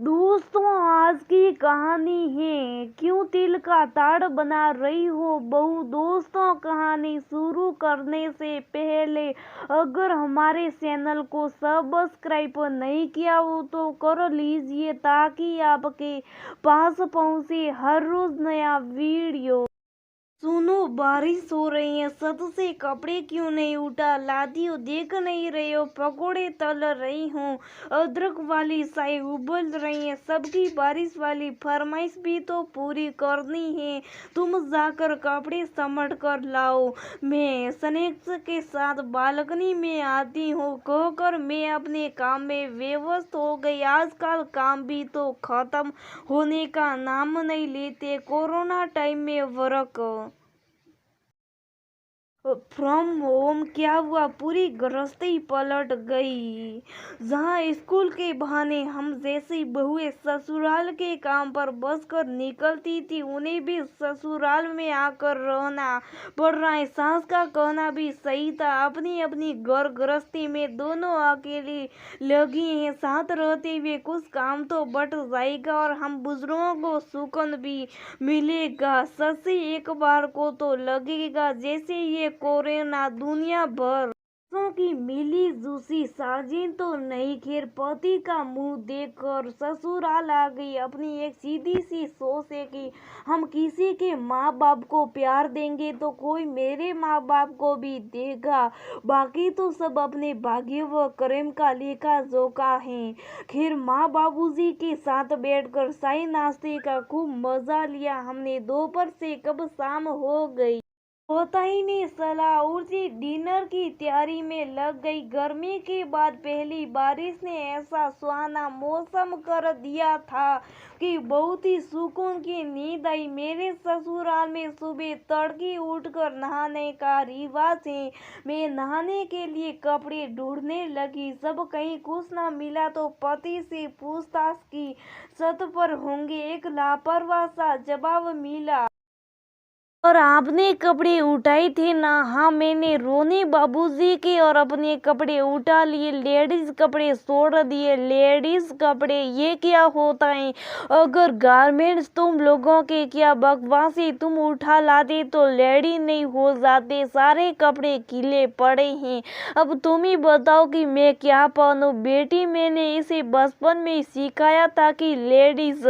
दोस्तों, आज की कहानी है क्यों तिल का ताड़ बना रही हो बहू। दोस्तों, कहानी शुरू करने से पहले अगर हमारे चैनल को सब्सक्राइब नहीं किया हो तो कर लीजिए ताकि आपके पास पहुंचे हर रोज नया वीडियो। सुनो, बारिश हो रही है, छत से कपड़े क्यों नहीं उठा लाती हो, देख नहीं रहे हो पकोड़े तल रही हूँ, अदरक वाली चाय उबल रही है, सबकी बारिश वाली फरमाइश भी तो पूरी करनी है। तुम जाकर कपड़े समट कर लाओ, मैं स्नैक्स के साथ बालकनी में आती हूँ कहकर मैं अपने काम में व्यस्त हो गई। आजकल काम भी तो खत्म होने का नाम नहीं लेते। कोरोना टाइम में वर्क फ्रॉम होम क्या हुआ, पूरी गृहस्थी पलट गई। जहाँ स्कूल के बहाने हम जैसी बहुएं ससुराल के काम पर बस कर निकलती थी, उन्हें भी ससुराल में आकर रहना पड़ रहा है। सास का कहना भी सही था, अपनी अपनी घर गृहस्थी में दोनों अकेली लगी हैं। साथ रहते हुए कुछ काम तो बट जाएगा और हम बुजुर्गों को सुकून भी मिलेगा। सच्ची एक बार को तो लगेगा जैसे ये कोरोना दुनिया भर की मिली जुसी साजिश तो नहीं। खैर, पति का मुंह देखकर ससुराल आ गई। अपनी एक सीधी सी सोच है कि हम किसी के माँ बाप को प्यार देंगे तो कोई मेरे माँ बाप को भी देगा, बाकी तो सब अपने भाग्य व कर्म का लेखा जोखा है। खैर, माँ बाबूजी के साथ बैठकर चाय नाश्ते का खूब मजा लिया हमने। दोपहर से कब शाम हो गई पता ही नहीं चला। उसी डिनर की तैयारी में लग गई। गर्मी के बाद पहली बारिश ने ऐसा सुहाना मौसम कर दिया था कि बहुत ही सुकून की नींद आई। मेरे ससुराल में सुबह तड़के उठकर नहाने का रिवाज है। मैं नहाने के लिए कपड़े ढूंढने लगी, सब कहीं कुछ न मिला तो पति से पूछताछ की, छत पर होंगे। एक लापरवाह सा जवाब मिला। और आपने कपड़े उठाए थे ना? हाँ, मैंने रोने बाबूजी के और अपने कपड़े उठा लिए, लेडीज कपड़े छोड़ दिए। लेडीज कपड़े ये क्या होता है? अगर गारमेंट्स तुम लोगों के क्या बकवासी, तुम उठा लाते तो लेडी नहीं हो जाते। सारे कपड़े गीले पड़े हैं, अब तुम ही बताओ कि मैं क्या पहनूं। बेटी, मैंने इसे बचपन में सिखाया था कि लेडीज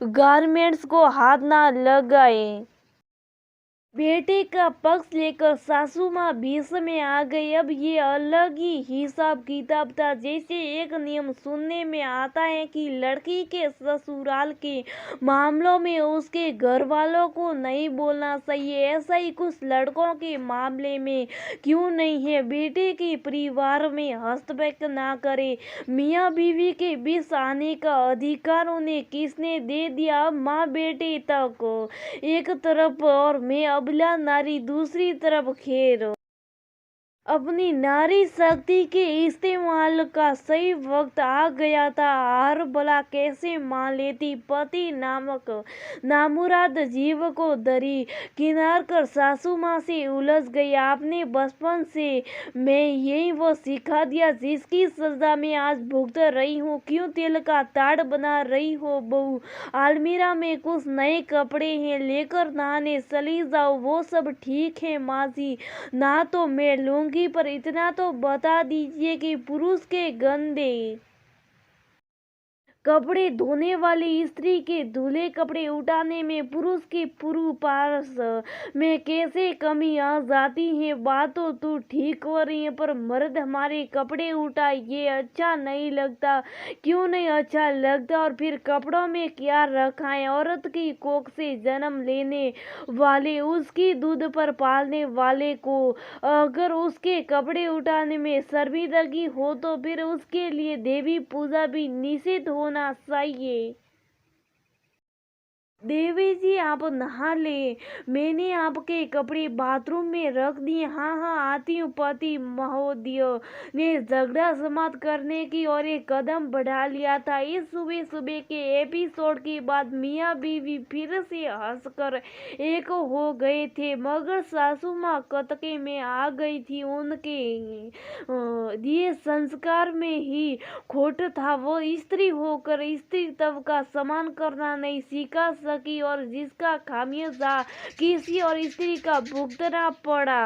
गारमेंट्स को हाथ ना लगाए। बेटे का पक्ष लेकर सासू माँ बीच में आ गई। अब ये अलग ही हिसाब किताब था। जैसे एक नियम सुनने में आता है कि लड़की के ससुराल के मामलों में उसके घर वालों को नहीं बोलना चाहिए, ऐसा ही कुछ लड़कों के मामले में क्यों नहीं है। बेटे के परिवार में हस्तक्षेप ना करे, मियाँ बीवी के बीच आने का अधिकार उन्हें किसने दे दिया। अब माँ बेटे तक एक तरफ और मैं अबला नारी दूसरी तरफ। खैर, अपनी नारी शक्ति के इस्तेमाल का सही वक्त आ गया था। हार भला कैसे मान लेती। पति नामक नामुराद जीव को दरी किनार कर सासू माँ से उलझ गई। आपने बचपन से मैं यही वो सिखा दिया जिसकी सजा में आज भुगत रही हूँ। क्यों तिल का ताड़ बना रही हो बहू? अलमीरा में कुछ नए कपड़े हैं, लेकर नहाने चली जाओ। वो सब ठीक है माँ जी, ना तो मैं लूंगी, पर इतना तो बता दीजिए कि पुरुष के गंदे कपड़े धोने वाली स्त्री के धुले कपड़े उठाने में पुरुष के पुरुषार्थ में कैसे कमी आ जाती है। बात तो तू ठीक हो रही है, पर मर्द हमारे कपड़े उठाए ये अच्छा नहीं लगता। क्यों नहीं अच्छा लगता? और फिर कपड़ों में क्या रखा है? औरत की कोख से जन्म लेने वाले, उसकी दूध पर पालने वाले को अगर उसके कपड़े उठाने में शर्मिंदगी हो तो फिर उसके लिए देवी पूजा भी निषिद्ध होना चाहिए। देवी जी आप नहा ले, मैंने आपके कपड़े बाथरूम में रख दिए। हाँ हाँ आती हूँ। पति महोदय ने झगड़ा समाप्त करने की ओर एक कदम बढ़ा लिया था। इस सुबह सुबह के एपिसोड के बाद मियाँ बीवी फिर से हंसकर एक हो गए थे, मगर सासू माँ कतके में आ गई थी। उनके दिए संस्कार में ही खोट था। वो स्त्री होकर स्त्री तब का सम्मान करना नहीं सिखा सकी और जिसका खामियाजा किसी और स्त्री का भुगतना पड़ा।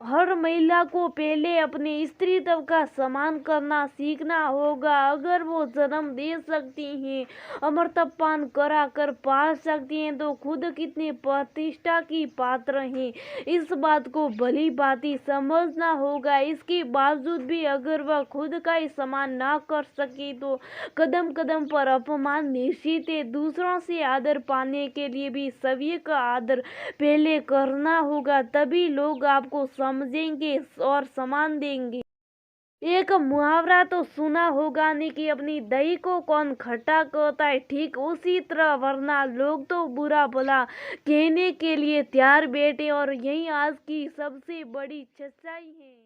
हर महिला को पहले अपने स्त्रीत्व का सम्मान करना सीखना होगा। अगर वो जन्म दे सकती हैं, अमृत पान करा कर पाल सकती हैं, तो खुद कितने प्रतिष्ठा की पात्र हैं, इस बात को भली भांति समझना होगा। इसके बावजूद भी अगर वह खुद का ही सम्मान ना कर सके तो कदम कदम पर अपमान निश्चित है। दूसरों से आदर पाने के लिए भी सभी का आदर पहले करना होगा, तभी लोग आपको समझेंगे और सम्मान देंगे। एक मुहावरा तो सुना होगा नहीं कि अपनी दही को कौन खट्टा कहता है, ठीक उसी तरह वरना लोग तो बुरा भला कहने के लिए तैयार बैठे। और यही आज की सबसे बड़ी सच्चाई है।